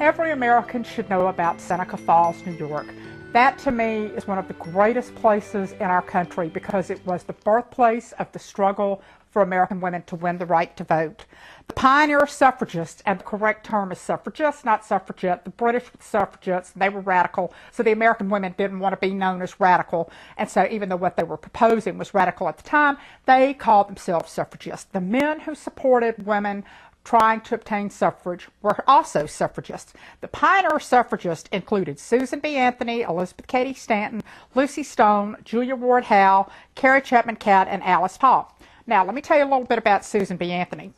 Every American should know about Seneca Falls, New York. That to me is one of the greatest places in our country because it was the birthplace of the struggle for American women to win the right to vote. The pioneer suffragists, and the correct term is suffragist, not suffragette, the British were suffragists, and they were radical, so the American women didn't want to be known as radical, and so even though what they were proposing was radical at the time, they called themselves suffragists. The men who supported women trying to obtain suffrage were also suffragists. The pioneer suffragists included Susan B. Anthony, Elizabeth Cady Stanton, Lucy Stone, Julia Ward Howe, Carrie Chapman Catt, and Alice Paul. Now, let me tell you a little bit about Susan B. Anthony.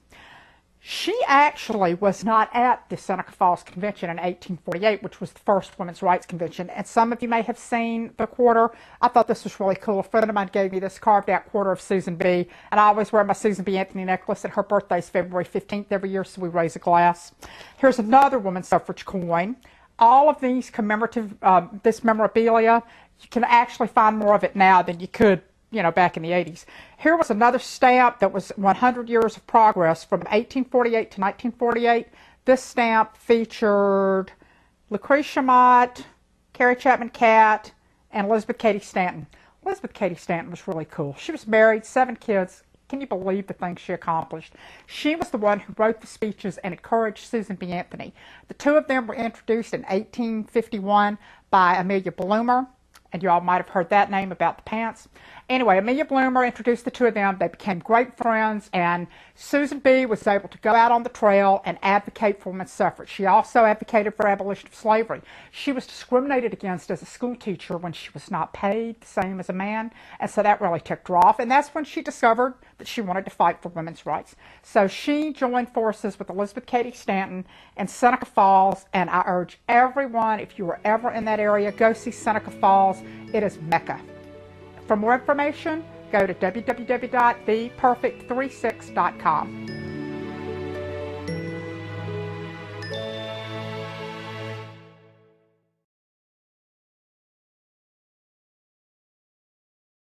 She actually was not at the Seneca Falls Convention in 1848, which was the first women's rights convention, and some of you may have seen the quarter. I thought this was really cool. A friend of mine gave me this carved out quarter of Susan B., and I always wear my Susan B. Anthony necklace, and her birthday is February 15th every year, so we raise a glass. Here's another women's suffrage coin. All of these commemorative, this memorabilia, you can actually find more of it now than you could back in the 80s. Here was another stamp that was 100 years of progress from 1848 to 1948. This stamp featured Lucretia Mott, Carrie Chapman Catt, and Elizabeth Cady Stanton. Elizabeth Cady Stanton was really cool. She was married, 7 kids. Can you believe the things she accomplished? She was the one who wrote the speeches and encouraged Susan B. Anthony. The two of them were introduced in 1851 by Amelia Bloomer. And you all might have heard that name about the pants. Anyway, Amelia Bloomer introduced the two of them. They became great friends, and Susan B. was able to go out on the trail and advocate for women's suffrage. She also advocated for abolition of slavery. She was discriminated against as a school teacher when she was not paid the same as a man, and so that really ticked her off. And that's when she discovered that she wanted to fight for women's rights. So she joined forces with Elizabeth Cady Stanton in Seneca Falls, and I urge everyone, if you were ever in that area, go see Seneca Falls. It is Mecca. For more information, go to www.theperfect36.com.